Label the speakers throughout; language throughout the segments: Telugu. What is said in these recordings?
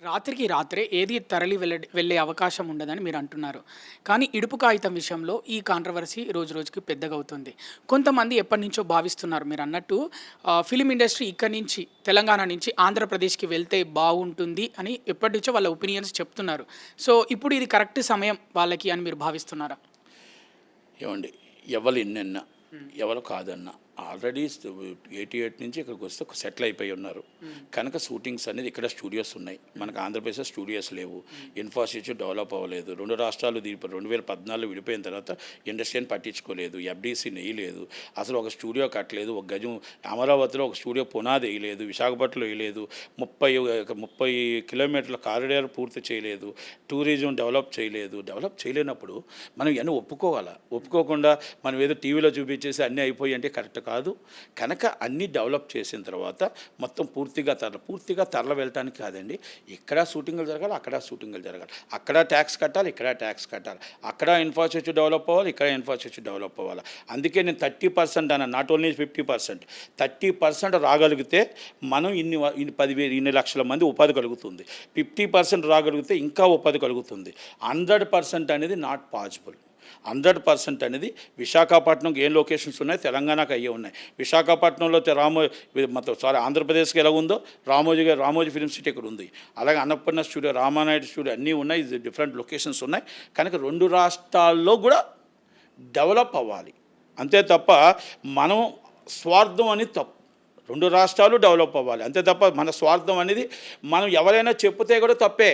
Speaker 1: రాత్రికి రాత్రే ఏది తరలి వెళ్ళే అవకాశం ఉండదని మీరు అంటున్నారు. కానీ ఇడుపు కాగితం విషయంలో ఈ కాంట్రవర్సీ రోజు రోజుకి పెద్దగవుతుంది. కొంతమంది ఎప్పటినుంచో భావిస్తున్నారు మీరన్నట్టు ఫిల్మ్ ఇండస్ట్రీ ఇక్కడి నుంచి తెలంగాణ నుంచి ఆంధ్రప్రదేశ్‌కి వెళ్తే బావుంటుంది అని ఎప్పటినుంచో వాళ్ళ ఒపీనియన్స్ చెప్తున్నారు. సో, ఇప్పుడు ఇది కరెక్ట్ సమయం వాళ్ళకి అని మీరు భావిస్తున్నారా?
Speaker 2: ఏమండి, ఎవరు ఎన్నన్నా ఎవరు కాదన్నా ఆల్రెడీ 88 నుంచి ఇక్కడికి వస్తే సెటిల్ అయిపోయి ఉన్నారు కనుక షూటింగ్స్ అనేది ఇక్కడ స్టూడియోస్ ఉన్నాయి. మనకు ఆంధ్రప్రదేశ్లో స్టూడియోస్ లేవు, ఇన్ఫ్రాస్ట్రక్చర్ డెవలప్ అవ్వలేదు. రెండు రాష్ట్రాలు 2014 విడిపోయిన తర్వాత ఇండస్ట్రీని పట్టించుకోలేదు, ఎఫ్డీసీ నెయ్యలేదు, అసలు ఒక స్టూడియో కట్టలేదు, ఒక గజం అమరావతిలో ఒక స్టూడియో పునాది వేయలేదు, విశాఖపట్నంలో వేయలేదు, 30 కిలోమీటర్ల కారిడార్ పూర్తి చేయలేదు, టూరిజం డెవలప్ చేయలేనప్పుడు మనం ఇవన్నీ ఒప్పుకోకుండా మనం ఏదో టీవీలో చూపించేసి అన్నీ అయిపోయి అంటే కరెక్ట్ కాదు. కనుక అన్నీ డెవలప్ చేసిన తర్వాత మొత్తం పూర్తిగా తరలి వెళ్ళటానికి కాదండి, ఇక్కడ షూటింగ్లు జరగాలి, అక్కడ షూటింగ్లు జరగాలి, అక్కడ ట్యాక్స్ కట్టాలి, ఇక్కడ ట్యాక్స్ కట్టాలి, అక్కడ ఇన్ఫ్రాస్ట్రక్చర్ డెవలప్ అవ్వాలి, ఇక్కడ ఇన్ఫ్రాస్ట్రక్చర్ డెవలప్ అవ్వాలి. అందుకే నేను 30% అన్న, నాట్ ఓన్లీ 50%, 30% రాగలిగితే మనం ఇన్ని లక్షల మంది ఉపాధి కలుగుతుంది. 50% రాగలిగితే ఇంకా ఉపాధి కలుగుతుంది. 100% అనేది నాట్ పాసిబుల్. 100% అనేది విశాఖపట్నంకి ఏం లొకేషన్స్ ఉన్నాయి, తెలంగాణకు అయ్యే ఉన్నాయి. విశాఖపట్నంలో ఆంధ్రప్రదేశ్కి ఎలా ఉందో రామోజీ ఫిల్మ్ సిటీ ఇక్కడ ఉంది, అలాగే అన్నపూర్ణ స్టూడియో, రామానాయుడు స్టూడియో అన్నీ ఉన్నాయి, డిఫరెంట్ లొకేషన్స్ ఉన్నాయి. కనుక రెండు రాష్ట్రాల్లో కూడా డెవలప్ అవ్వాలి, అంతే తప్ప మనం స్వార్థం అని తప్పు. రెండు రాష్ట్రాలు డెవలప్ అవ్వాలి, అంతే తప్ప మన స్వార్థం అనేది మనం ఎవరైనా చెప్తే కూడా తప్పే.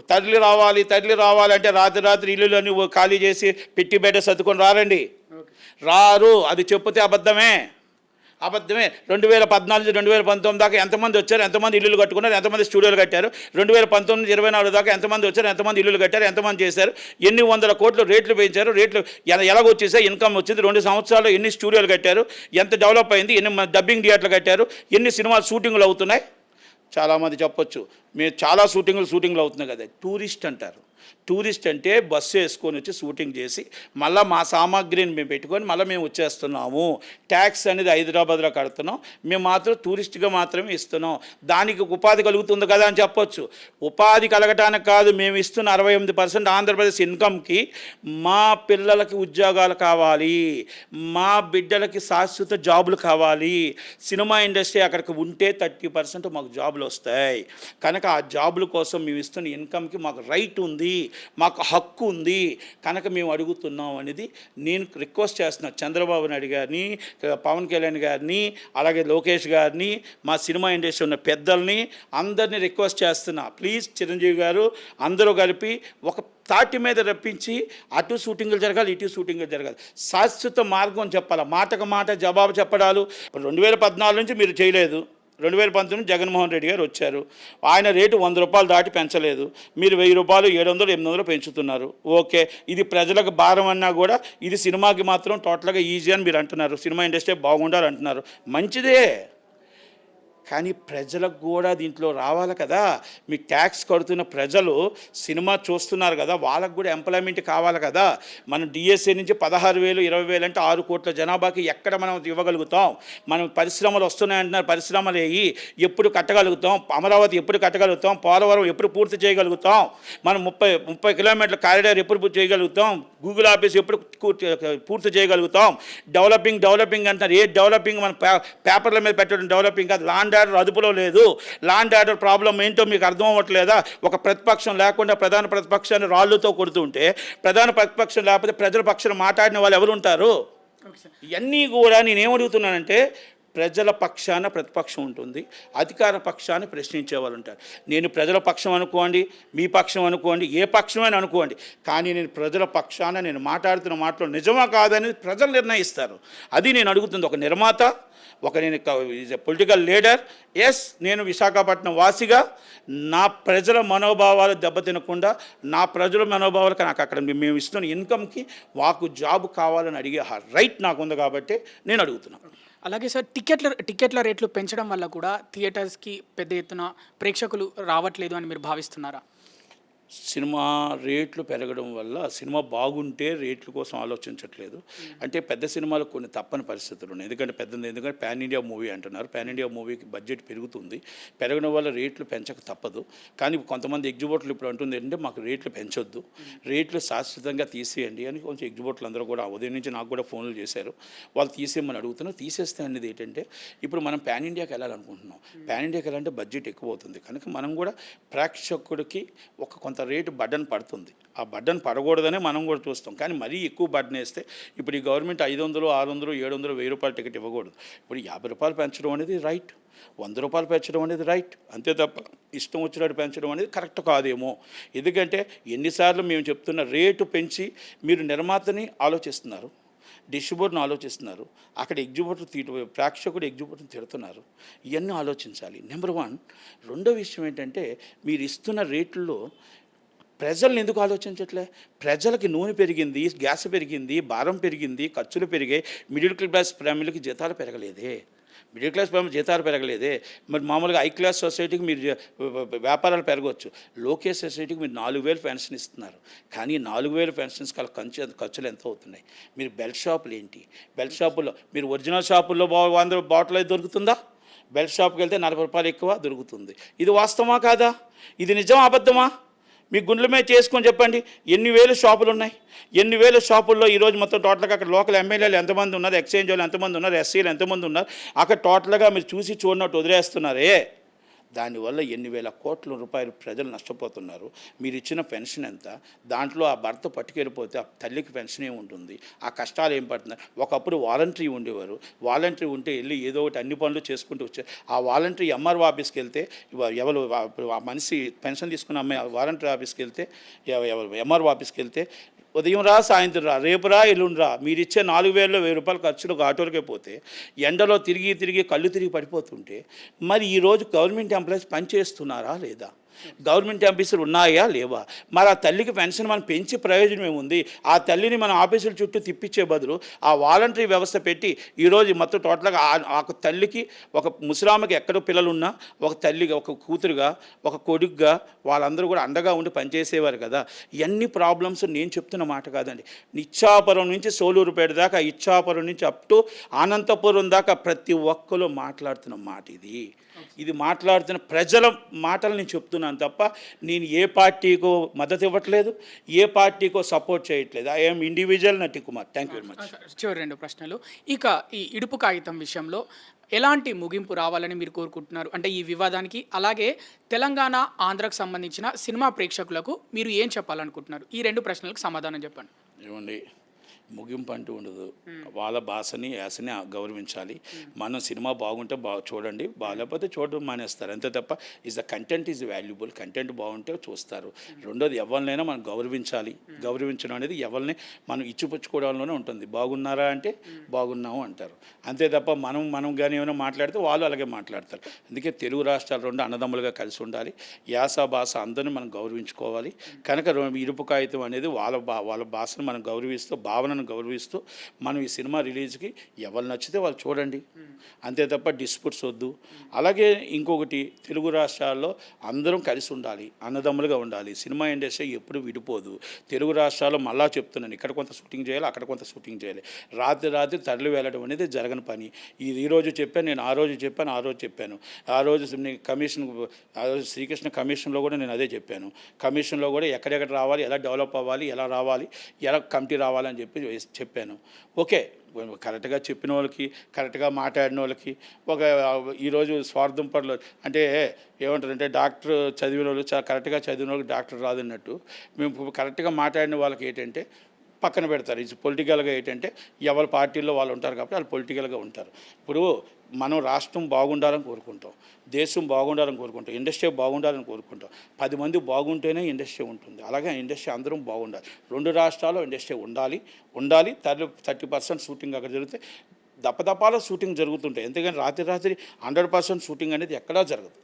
Speaker 2: తరలి రావాలి అంటే రాత్రి ఇల్లులని ఖాళీ చేసి పెట్టి బయట సర్దుకొని రారు, అది చెప్తే అబద్ధమే. 2014 2019 దాకా ఎంతమంది వచ్చారు, ఎంతమంది ఇల్లులు కట్టుకున్నారు, ఎంతమంది స్టూడియోలు కట్టారు, 2019 24 దాకా ఎంతమంది వచ్చారు, ఎంతమంది ఇల్లులు కట్టారు, ఎంతమంది చేశారు, ఎన్ని వందల కోట్లు రేట్లు పెంచారు, రేట్లు ఎలాగొచ్చేసాయి, ఇన్కమ్ వచ్చింది, 2 సంవత్సరాల్లో ఎన్ని స్టూడియోలు కట్టారు, ఎంత డెవలప్ అయింది, ఎన్ని డబ్బింగ్ థియేటర్లు కట్టారు, ఎన్ని సినిమాలు షూటింగ్లు అవుతున్నాయి. చాలామంది చెప్పొచ్చు మీరు చాలా షూటింగ్లు అవుతున్నాయి కదా. టూరిస్ట్ అంటారు. టూరిస్ట్ అంటే బస్సు వేసుకొని వచ్చి షూటింగ్ చేసి మళ్ళీ మా సామాగ్రిని మేము పెట్టుకొని మళ్ళీ మేము వచ్చేస్తున్నాము. ట్యాక్స్ అనేది హైదరాబాద్లో కడుతున్నాం, మేము మాత్రం టూరిస్ట్గా మాత్రమే ఇస్తున్నాం, దానికి ఉపాధి కలుగుతుంది కదా అని చెప్పొచ్చు. ఉపాధి కలగటానికి కాదు, మేము ఇస్తున్న 68% ఆంధ్రప్రదేశ్ ఇన్కమ్కి మా పిల్లలకి ఉద్యోగాలు కావాలి, మా బిడ్డలకి శాశ్వత జాబులు కావాలి. సినిమా ఇండస్ట్రీ అక్కడికి ఉంటే 30% మాకు జాబులు వస్తాయి. కనుక ఆ జాబుల కోసం మేము ఇస్తున్న ఇన్కమ్కి మాకు రైట్ ఉంది, మాకు హక్కు ఉంది. కనుక మేము అడుగుతున్నాం అనేది నేను రిక్వెస్ట్ చేస్తున్నాను చంద్రబాబు నాయుడు గారిని, పవన్ కళ్యాణ్ గారిని, అలాగే లోకేష్ గారిని, మా సినిమా ఇండస్ట్రీ ఉన్న పెద్దల్ని అందరినీ రిక్వెస్ట్ చేస్తున్నా. ప్లీజ్ చిరంజీవి గారు అందరూ కలిపి ఒక తాటి మీద రప్పించి అటు షూటింగ్లు జరగాలి, ఇటు షూటింగ్లు జరగాలి. శాశ్వత మార్గం చెప్పాలి, మాటకు మాట జవాబు చెప్పడాలు. 2014 నుంచి మీరు చేయలేదు, 2019 జగన్మోహన్ రెడ్డి గారు వచ్చారు, ఆయన రేటు 100 రూపాయలు దాటి పెంచలేదు, మీరు 1000 రూపాయలు 700 800 పెంచుతున్నారు. ఓకే, ఇది ప్రజలకు భారం అన్నా కూడా ఇది సినిమాకి మాత్రం టోటల్గా ఈజీ అని మీరు అంటున్నారు, సినిమా ఇండస్ట్రీ బాగుండాలి అంటున్నారు, మంచిదే. కానీ ప్రజలకు కూడా దీంట్లో రావాలి కదా. మీ ట్యాక్స్ కడుతున్న ప్రజలు సినిమా చూస్తున్నారు కదా, వాళ్ళకు కూడా ఎంప్లాయ్మెంట్ కావాలి కదా. మనం డిఎస్ఏ నుంచి 16,000 20,000 అంటే 6 కోట్ల జనాభాకి ఎక్కడ మనం ఇవ్వగలుగుతాం? మనం పరిశ్రమలు వస్తున్నాయంటున్నారు, పరిశ్రమలు వేయి ఎప్పుడు కట్టగలుగుతాం? అమరావతి ఎప్పుడు కట్టగలుగుతాం? పోలవరం ఎప్పుడు పూర్తి చేయగలుగుతాం? మనం 30 కిలోమీటర్ల కారిడార్ ఎప్పుడు పూర్తి చేయగలుగుతాం? గూగుల్ ఆఫీస్ ఎప్పుడు పూర్తి చేయగలుగుతాం? డెవలపింగ్ అంటారు, ఏ డెవలపింగ్ మన పేపర్ల మీద పెట్టడం డెవలపింగ్ కాదు. ల్యాండ్ ఆర్డర్ అదుపులో లేదు, ల్యాండ్ ఆర్డర్ ప్రాబ్లం ఏంటో మీకు అర్థం అవ్వట్లేదా? ఒక ప్రతిపక్షం లేకుండా ప్రధాన ప్రతిపక్షాన్ని రాళ్ళతో కొడుతుంటే, ప్రధాన ప్రతిపక్షం లేకపోతే ప్రజల పక్షాన మాట్లాడిన వాళ్ళు ఎవరు ఉంటారు? ఇవన్నీ కూడా నేనేమడుగుతున్నానంటే, ప్రజల పక్షాన ప్రతిపక్షం ఉంటుంది, అధికార పక్షాన్ని ప్రశ్నించే వాళ్ళు ఉంటారు. నేను ప్రజల పక్షం అనుకోండి, మీ పక్షం అనుకోండి, ఏ పక్షమైనా అనుకోండి, కానీ నేను ప్రజల పక్షాన నేను మాట్లాడుతున్న మాటలు నిజమా కాదని ప్రజలు నిర్ణయిస్తారు. అది నేను అడుగుతుంది. ఒక నిర్మాత, నేను ఈజ్ ఎ పొలిటికల్ లీడర్. నేను విశాఖపట్నం వాసిగా నా ప్రజల మనోభావాలు దెబ్బతినకుండా, నా ప్రజల మనోభావాలకు నాకు అక్కడ మేము ఇస్తున్న ఇన్కమ్కి మాకు జాబ్ కావాలని అడిగే రైట్ నాకుంది కాబట్టి నేను అడుగుతున్నాను.
Speaker 1: అలాగే సార్, టికెట్ల రేట్లు పెంచడం వల్ల కూడా థియేటర్స్కి పెద్ద ఎత్తున ప్రేక్షకులు రావట్లేదు అని మీరు భావిస్తున్నారా?
Speaker 2: సినిమా రేట్లు పెరగడం వల్ల సినిమా బాగుంటే రేట్ల కోసం ఆలోచించట్లేదు. అంటే పెద్ద సినిమాలు కొన్ని తప్పని పరిస్థితులు ఉన్నాయి. ఎందుకంటే పాన్ ఇండియా మూవీ అంటున్నారు. పాన్ ఇండియా మూవీకి బడ్జెట్ పెరుగుతుంది. పెరగడం వల్ల రేట్లు పెంచక తప్పదు. కానీ కొంతమంది ఎగ్జిబిటర్లు ఇప్పుడు అంటుంది ఏంటంటే మాకు రేట్లు పెంచొద్దు, రేట్లు శాశ్వతంగా తీసేయండి అని కొంచెం ఎగ్జిబిటర్లు అందరూ కూడా ఉదయం నుంచి నాకు కూడా ఫోన్లు చేశారు. వాళ్ళు తీసేయమని అడుగుతున్నారు. తీసేస్తే అనేది ఏంటంటే ఇప్పుడు మనం పాన్ ఇండియాకి వెళ్ళాలనుకుంటున్నాం. పాన్ ఇండియాకి వెళ్ళాలంటే బడ్జెట్ ఎక్కువ అవుతుంది. కనుక మనం కూడా ప్రేక్షకుడికి కొంత రేటు బడ్డన్ పడుతుంది. ఆ బడ్డన్ పడకూడదనే మనం కూడా చూస్తాం. కానీ మరీ ఎక్కువ బడ్డన్ వేస్తే ఇప్పుడు ఈ గవర్నమెంట్ 500, 600, 700, 1000 రూపాయల టికెట్ ఇవ్వకూడదు. ఇప్పుడు 50 రూపాయలు పెంచడం అనేది రైట్, 100 రూపాయలు పెంచడం అనేది రైట్. అంతే తప్ప ఇష్టం వచ్చినట్టు పెంచడం అనేది కరెక్ట్ కాదేమో. ఎందుకంటే ఎన్నిసార్లు మేము చెప్తున్న రేటు పెంచి మీరు నిర్మాతని ఆలోచిస్తున్నారు, డిస్ట్రిబ్యూటర్ని ఆలోచిస్తున్నారు, అక్కడ ప్రేక్షకుడు ఎగ్జిబిటర్ని తిడుతున్నారు. ఇవన్నీ ఆలోచించాలి. నెంబర్ 1. రెండో విషయం ఏంటంటే మీరు ఇస్తున్న రేట్లలో ప్రజల్ని ఎందుకు ఆలోచించట్లే? ప్రజలకి నూనె పెరిగింది, గ్యాస్ పెరిగింది, భారం పెరిగింది, ఖర్చులు పెరిగాయి. మిడిల్ క్లాస్ ఫ్యామిలీకి జీతాలు పెరగలేదే. మిడిల్ క్లాస్ ఫ్యామిలీ జీతాలు పెరగలేదే. మరి మామూలుగా హై క్లాస్ సొసైటీకి మీరు వ్యాపారాలు పెరగవచ్చు. లో క్లాస్ సొసైటీకి మీరు 4000 పెన్షన్ ఇస్తున్నారు. కానీ 4000 పెన్షన్స్ ఖర్చులు ఎంత అవుతున్నాయి? మీరు బెల్ట్ షాపులు ఏంటి? బెల్ట్ షాపుల్లో మీరు ఒరిజినల్ షాపుల్లో 100 బాటిల్ అయితే దొరుకుతుందా? బెల్ట్ షాప్కి వెళ్తే 40 రూపాయలు ఎక్కువ దొరుకుతుంది. ఇది వాస్తవమా కాదా? ఇది నిజమా అబద్ధమా? మీ గుండెల మీద చేసుకొని చెప్పండి. ఎన్ని వేల షాపులు ఉన్నాయి? ఎన్ని వేల షాపుల్లో ఈరోజు మొత్తం టోటల్గా అక్కడ లోకల్ ఎమ్మెల్యేలు ఎంతమంది ఉన్నారు, ఎక్స్చేంజ్ వాళ్ళు ఎంతమంది ఉన్నారు, ఎస్సీలు ఎంతమంది ఉన్నారు, అక్కడ టోటల్గా మీరు చూడనట్టు వదిలేస్తున్నారే. దానివల్ల ఎన్ని వేల కోట్ల రూపాయలు ప్రజలు నష్టపోతున్నారు. మీరు ఇచ్చిన పెన్షన్ ఎంత? దాంట్లో ఆ భర్త పట్టుకెళ్ళిపోతే ఆ తల్లికి పెన్షన్ ఏముంటుంది? ఆ కష్టాలు ఏం పడుతున్నారు? ఒకప్పుడు వాలంటరీ ఉండేవారు. వాలంటరీ ఉంటే వెళ్ళి ఏదో ఒకటి అన్ని పనులు చేసుకుంటూ వచ్చారు. ఆ వాలంటరీ ఎంఆర్ఓ ఆఫీస్కి వెళ్తే ఎవరు ఆ మనిషి పెన్షన్ తీసుకున్న అమ్మాయి వాలంటరీ ఆఫీస్కి వెళ్తే ఎవరు ఎంఆర్ఓ ఆఫీస్కి వెళ్తే ఉదయం రా, సాయంత్రం రా, రేపు రా, ఎల్లుండి రా, మీరు ఇచ్చే 4000లో 1000 రూపాయలు ఖర్చులు ఆటోలకే పోతే ఎండలో తిరిగి కళ్ళు తిరిగి పడిపోతుంటే మరి ఈరోజు గవర్నమెంట్ ఎంప్లాయీస్ పనిచేస్తున్నారా లేదా? గవర్నమెంట్ ఆఫీసులు ఉన్నాయా లేవా? మరి ఆ తల్లికి పెన్షన్ మనం పెంచి ప్రయోజనం ఏముంది? ఆ తల్లిని మన ఆఫీసుల చుట్టూ తిప్పించే బదులు ఆ వాలంటరీ వ్యవస్థ పెట్టి ఈరోజు మొత్తం టోటల్గా ఆ తల్లికి ఒక ముసలామకి ఎక్కడో పిల్లలున్నా ఒక తల్లిగా, ఒక కూతురుగా, ఒక కొడుకుగా వాళ్ళందరూ కూడా అండగా ఉండి పనిచేసేవారు కదా. ఇవన్నీ ప్రాబ్లమ్స్ నేను చెప్తున్న మాట కాదండి. ఇచ్చాపురం నుంచి సోలూరుపేట దాకా, ఇచ్చాపురం నుంచి అప్ టు అనంతపురం దాకా ప్రతి ఒక్కరు మాట్లాడుతున్న మాట ఇది మాట్లాడుతున్న ప్రజల మాటలు నేను చెప్తున్నాను తప్ప నేను ఏ పార్టీకో మద్దతు ఇవ్వట్లేదు, ఏ పార్టీకో సపోర్ట్ చేయట్లేదు. ఐఎమ్ ఇండివిజువల్ నటి Kumar. Thank you very much.
Speaker 1: చివరి 2 ప్రశ్నలు. ఇక ఈ ఇడుపు కాగితం విషయంలో ఎలాంటి ముగింపు రావాలని మీరు కోరుకుంటున్నారు? అంటే ఈ వివాదానికి, అలాగే తెలంగాణ, ఆంధ్రకు సంబంధించిన సినిమా ప్రేక్షకులకు మీరు ఏం చెప్పాలనుకుంటున్నారు? ఈ 2 ప్రశ్నలకు సమాధానం చెప్పండి.
Speaker 2: ఏమండి, ముగింపు అంటూ ఉండదు. వాళ్ళ భాషని, యాసని గౌరవించాలి. మనం సినిమా బాగుంటే చూడండి, బాగాలేకపోతే చూడడం మానేస్తారు. అంతే తప్ప the content is valuable. Content బాగుంటే చూస్తారు. రెండోది ఎవరినైనా మనం గౌరవించాలి. గౌరవించడం అనేది ఎవరిని మనం ఇచ్చిపుచ్చుకోవడంలోనే ఉంటుంది. బాగున్నారా అంటే బాగున్నాము అంటారు. అంతే తప్ప మనం కానీ ఏమైనా మాట్లాడితే వాళ్ళు అలాగే మాట్లాడతారు. అందుకే తెలుగు రాష్ట్రాలు 2 అన్నదమ్ములుగా కలిసి ఉండాలి. యాస భాష అందరినీ మనం గౌరవించుకోవాలి. కనుక ఇరుపు కాగితం అనేది వాళ్ళ భాషను మనం గౌరవిస్తూ, భావనను గౌరవిస్తూ మనం ఈ సినిమా రిలీజ్కి ఎవరు నచ్చితే వాళ్ళు చూడండి. అంతే తప్ప డిస్ప్యూట్స్ వద్దు. అలాగే ఇంకొకటి, తెలుగు రాష్ట్రాల్లో అందరం కలిసి ఉండాలి, అన్నదమ్ములుగా ఉండాలి. సినిమా ఇండస్ట్రీ ఎప్పుడు విడిపోదు. తెలుగు రాష్ట్రాల్లో మళ్ళా చెప్తున్నాను, ఇక్కడ కొంత షూటింగ్ చేయాలి, అక్కడ కొంత షూటింగ్ చేయాలి. రాత్రి తరలి వెళ్ళడం అనేది జరగని పని. ఈరోజు చెప్పాను, నేను ఆ రోజు చెప్పాను. ఆ రోజు శ్రీకృష్ణ కమిషన్లో కూడా నేను అదే చెప్పాను. కమిషన్లో కూడా ఎక్కడెక్కడ రావాలి, ఎలా డెవలప్ అవ్వాలి, ఎలా రావాలి, ఎలా కమిటీ రావాలని చెప్పాను. ఓకే, కరెక్ట్గా చెప్పిన వాళ్ళకి, కరెక్ట్గా మాట్లాడిన వాళ్ళకి ఈరోజు స్వార్థం పనులు అంటే ఏమంటారంటే డాక్టర్ చదివిన వాళ్ళు, కరెక్ట్గా చదివిన వాళ్ళకి డాక్టర్ రాదన్నట్టు మేము కరెక్ట్గా మాట్లాడిన వాళ్ళకి ఏంటంటే పక్కన పెడతారు. ఇది పొలిటికల్గా ఏంటంటే ఎవరి పార్టీల్లో వాళ్ళు ఉంటారు కాబట్టి వాళ్ళు పొలిటికల్గా ఉంటారు. ఇప్పుడు మనం రాష్ట్రం బాగుండాలని కోరుకుంటాం, దేశం బాగుండాలని కోరుకుంటాం, ఇండస్ట్రీ బాగుండాలని కోరుకుంటాం. 10 మంది బాగుంటేనే ఇండస్ట్రీ ఉంటుంది. అలాగే ఇండస్ట్రీ అందరం బాగుండాలి. 2 రాష్ట్రాల్లో ఇండస్ట్రీ ఉండాలి. 30% షూటింగ్ అక్కడ జరిగితే దప్పదప్పాల షూటింగ్ జరుగుతుంటాయి. ఎందుకంటే రాత్రి 100% షూటింగ్ అనేది ఎక్కడా జరగదు.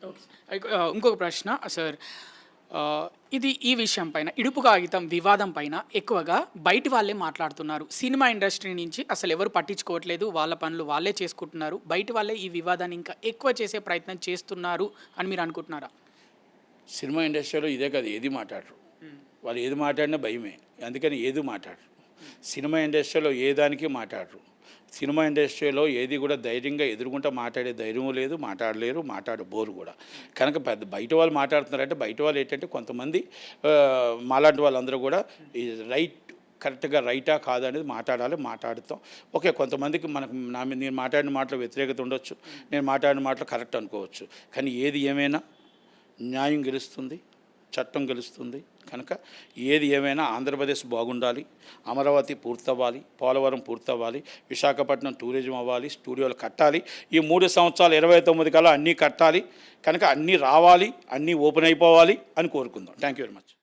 Speaker 1: ఇంకొక ప్రశ్న సార్, ఈ విషయం పైన, ఇడుపు కాగితం వివాదం పైన ఎక్కువగా బయటి వాళ్ళే మాట్లాడుతున్నారు. సినిమా ఇండస్ట్రీ నుంచి అసలు ఎవరు పట్టించుకోవట్లేదు, వాళ్ళ పనులు వాళ్ళే చేసుకుంటున్నారు. బయటి వాళ్ళే ఈ వివాదాన్ని ఇంకా ఎక్కువ చేసే ప్రయత్నం చేస్తున్నారు అని మీరు అనుకుంటున్నారా?
Speaker 2: సినిమా ఇండస్ట్రీలో ఇదే కాదు, ఏది మాట్లాడరు. వాళ్ళు ఏది మాట్లాడినా భయమే, అందుకని ఏది మాట్లాడరు. సినిమా ఇండస్ట్రీలో ఏ దానికి మాట్లాడరు. సినిమా ఇండస్ట్రీలో ఏది కూడా ధైర్యంగా ఎదుర్కొంటూ మాట్లాడే ధైర్యం లేదు, మాట్లాడలేరు, మాట్లాడబోరు కూడా. కనుక పెద్ద బయట వాళ్ళు మాట్లాడుతున్నారంటే బయట వాళ్ళు ఏంటంటే కొంతమంది మాలాంటి వాళ్ళందరూ కూడా ఈ రైట్ కరెక్ట్గా రైటా కాదా అనేది మాట్లాడాలి, మాట్లాడుతాం. ఓకే, కొంతమందికి మనకు నేను మాట్లాడిన మాటలు వ్యతిరేకత ఉండొచ్చు, నేను మాట్లాడిన మాటలు కరెక్ట్ అనుకోవచ్చు. కానీ ఏది ఏమైనా న్యాయం గెలుస్తుంది, చట్టం గెలుస్తుంది. కనుక ఏది ఏమైనా ఆంధ్రప్రదేశ్ బాగుండాలి, అమరావతి పూర్తవ్వాలి, పోలవరం పూర్తవ్వాలి, విశాఖపట్నం టూరిజం అవ్వాలి, స్టూడియోలు కట్టాలి. ఈ 3 సంవత్సరాలు 29 కల్లా అన్నీ కట్టాలి. కనుక అన్నీ రావాలి, అన్నీ ఓపెన్ అయిపోవాలి అని కోరుకుందాం. Thank you very much.